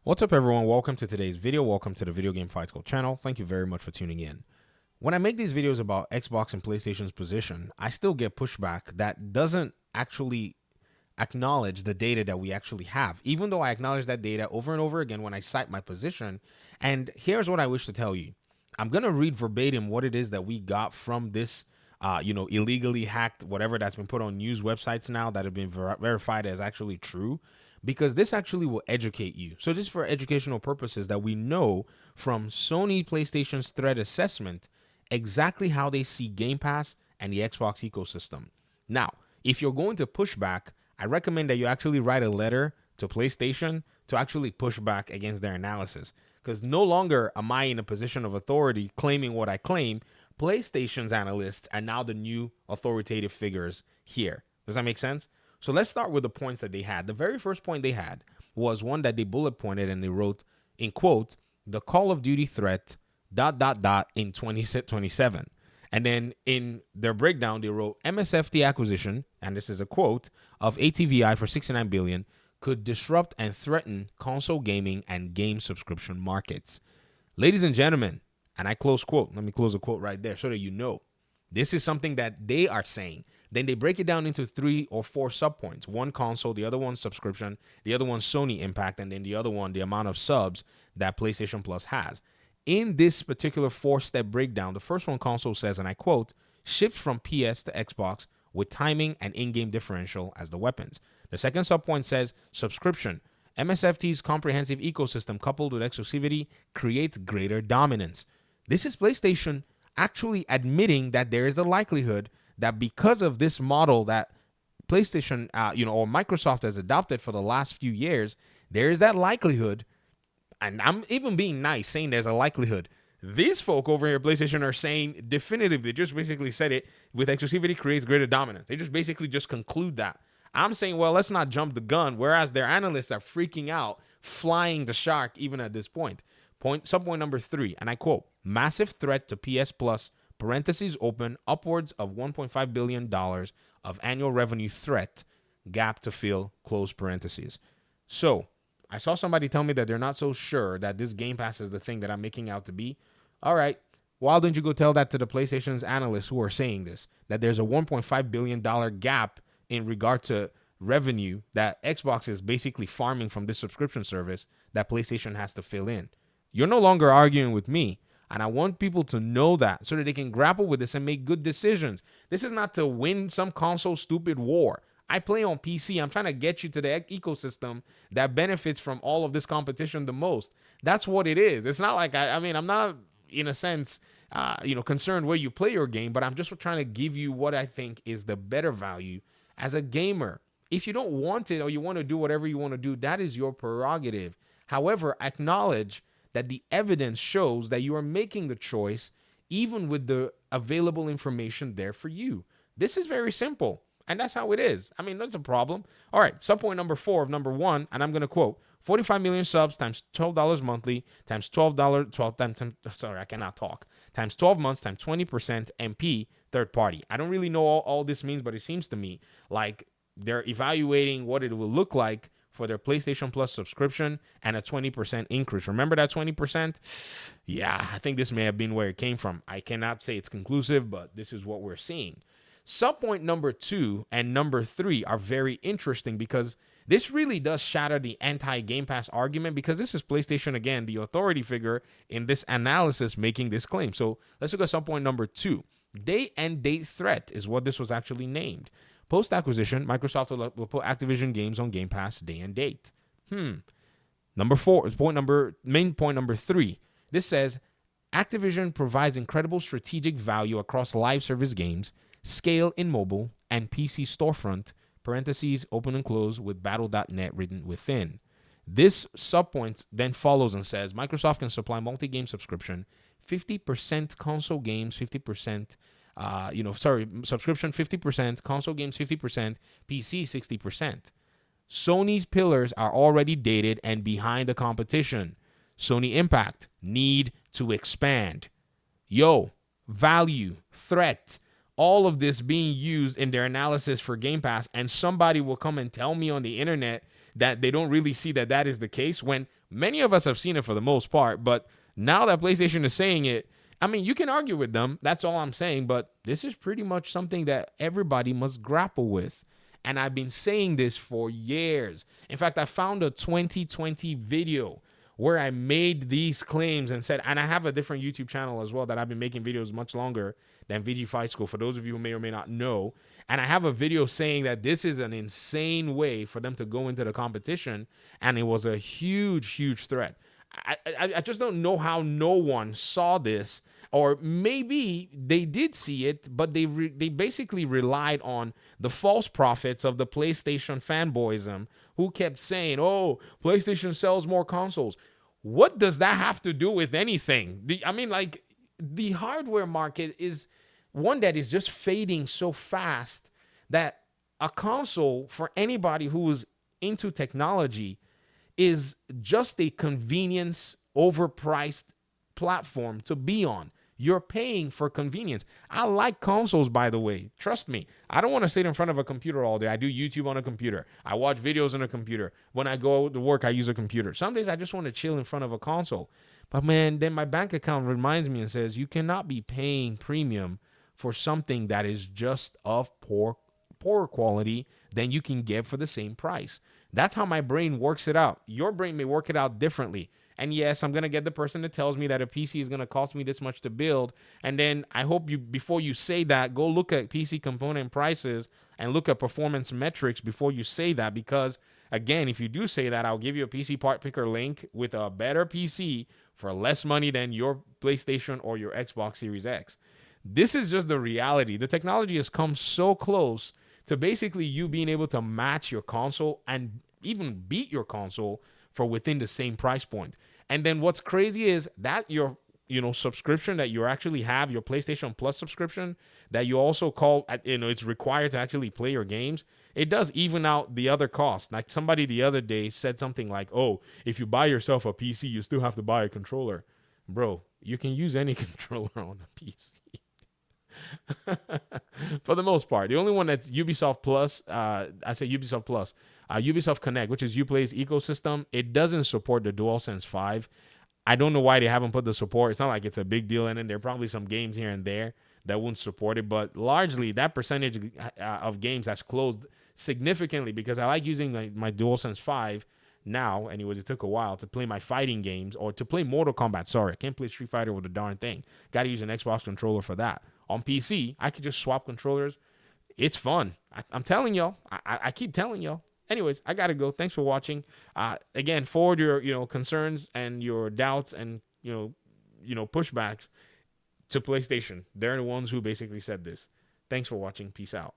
What's up, everyone? Welcome to today's video. Welcome to the Video Game Fight School channel. Thank you very much for tuning in. When I make these videos about Xbox and PlayStation's position, I still get pushback that doesn't actually acknowledge the data that we actually have, even though I acknowledge that data over and over again when I cite my position. And here's what I wish to tell you. I'm going to read verbatim what it is that we got from this illegally hacked, whatever that's been put on news websites now that have been verified as actually true, because this actually will educate you. So just for educational purposes, that we know from Sony PlayStation's threat assessment exactly how they see Game Pass and the Xbox ecosystem. Now, if you're going to push back, I recommend that you actually write a letter to PlayStation to actually push back against their analysis. Because no longer am I in a position of authority claiming what I claim. PlayStation's analysts are now the new authoritative figures here. Does that make sense? So let's start with the points that they had. The very first point they had was one that they bullet pointed and they wrote, in quote, the Call of Duty threat, ... in 2027. And then in their breakdown, they wrote MSFT acquisition, and this is a quote, of ATVI for $69 billion could disrupt and threaten console gaming and game subscription markets. Ladies and gentlemen, and I close quote. Let me close a quote right there so that you know. This is something that they are saying. Then they break it down into 3 or 4 subpoints. One console, the other one subscription, the other one Sony impact, and then the other one the amount of subs that PlayStation Plus has. In this particular 4-step breakdown, the first one console says, and I quote, shift from PS to Xbox with timing and in-game differential as the weapons. The second subpoint says subscription. MSFT's comprehensive ecosystem coupled with exclusivity creates greater dominance. This is PlayStation actually admitting that there is a likelihood that because of this model that PlayStation, or Microsoft has adopted for the last few years, there is that likelihood. And I'm even being nice, saying there's a likelihood. These folk over here at PlayStation are saying definitively, they just basically said it, with exclusivity creates greater dominance. They just basically just conclude that. I'm saying, well, let's not jump the gun, whereas their analysts are freaking out, flying the shark even at this point. Subpoint number 3, and I quote, massive threat to PS Plus, parentheses open, upwards of $1.5 billion of annual revenue threat, gap to fill, close parentheses. So, I saw somebody tell me that they're not so sure that this Game Pass is the thing that I'm making out to be. All right, why don't you go tell that to the PlayStation's analysts who are saying this, that there's a $1.5 billion gap in regard to revenue that Xbox is basically farming from this subscription service that PlayStation has to fill in. You're no longer arguing with me, and I want people to know that so that they can grapple with this and make good decisions. This is not to win some console stupid war. I play on PC. I'm trying to get you to the ecosystem that benefits from all of this competition the most. That's what it is. It's not like, I'm not, in a sense, concerned where you play your game, but I'm just trying to give you what I think is the better value as a gamer. If you don't want it or you want to do whatever you want to do, that is your prerogative. However, acknowledge that the evidence shows that you are making the choice even with the available information there for you. This is very simple. And that's how it is. I mean, that's a problem. All right, subpoint number 4 of number 1, and I'm going to quote, 45 million subs times $12 monthly times I cannot talk, times 12 months times 20% MP third party. I don't really know all this means, but it seems to me like they're evaluating what it will look like for their PlayStation Plus subscription and a 20% increase. Remember that 20%? Yeah, I think this may have been where it came from. I cannot say it's conclusive, but this is what we're seeing. Subpoint number 2 and number 3 are very interesting because this really does shatter the anti-Game Pass argument, because this is PlayStation, again, the authority figure in this analysis making this claim. So let's look at subpoint number 2. Day and date threat is what this was actually named. Post-acquisition, Microsoft will put Activision games on Game Pass day and date. Number 4 is main point number 3. This says Activision provides incredible strategic value across live service games, scale in mobile, and PC storefront, parentheses open and close with battle.net written within. This subpoint then follows and says Microsoft can supply multi-game subscription, 50% console games, 50%, subscription 50%, console games 50%, PC 60%. Sony's pillars are already dated and behind the competition. Sony impact, need to expand. Value, threat, all of this being used in their analysis for Game Pass, and somebody will come and tell me on the internet that they don't really see that is the case when Many of us have seen it for the most part, but now that PlayStation is saying it, I mean, you can argue with them. That's all I'm saying. But this is pretty much something that everybody must grapple with. And I've been saying this for years. In fact, I found a 2020 video where I made these claims and said, and I have a different YouTube channel as well that I've been making videos much longer than VG Fight School, for those of you who may or may not know. And I have a video saying that this is an insane way for them to go into the competition. And it was a huge, huge threat. I just don't know how no one saw this, or maybe they did see it, but they basically relied on the false prophets of the PlayStation fanboyism who kept saying, "Oh, PlayStation sells more consoles." What does that have to do with anything? The hardware market is one that is just fading so fast that a console, for anybody who is into technology, is just a convenience overpriced platform to be on. You're paying for convenience. I like consoles, by the way. Trust me. I don't want to sit in front of a computer all day. I do YouTube on a computer. I watch videos on a computer. When I go to work, I use a computer. Some days I just want to chill in front of a console. But man, then my bank account reminds me and says, you cannot be paying premium for something that is just of poorer quality than you can get for the same price. That's how my brain works it out. Your brain may work it out differently. And yes, I'm going to get the person that tells me that a PC is going to cost me this much to build. And then I hope you, before you say that, go look at PC component prices and look at performance metrics before you say that. Because again, if you do say that, I'll give you a PC part picker link with a better PC for less money than your PlayStation or your Xbox Series X. This is just the reality. The technology has come so close to basically you being able to match your console and even beat your console for within the same price point. And then what's crazy is that your subscription that you actually have, your PlayStation Plus subscription that you also call, it's required to actually play your games. It does even out the other costs. Like somebody the other day said something like, "Oh, if you buy yourself a PC, you still have to buy a controller." Bro, you can use any controller on a PC. For the most part. The only one that's Ubisoft Plus, I say Ubisoft Plus, Ubisoft Connect, which is Uplay's ecosystem, it doesn't support the DualSense 5. I don't know why they haven't put the support. It's not like it's a big deal, and then there are probably some games here and there that won't support it, but largely that percentage of games has closed significantly because I like using my DualSense 5 now. Anyways, it took a while to play my fighting games or to play Mortal Kombat. Sorry, I can't play Street Fighter with a darn thing. Got to use an Xbox controller for that. On PC, I could just swap controllers. It's fun. I'm telling y'all. I keep telling y'all. Anyways, I gotta go. Thanks for watching. Again, forward your concerns and your doubts and pushbacks to PlayStation. They're the ones who basically said this. Thanks for watching. Peace out.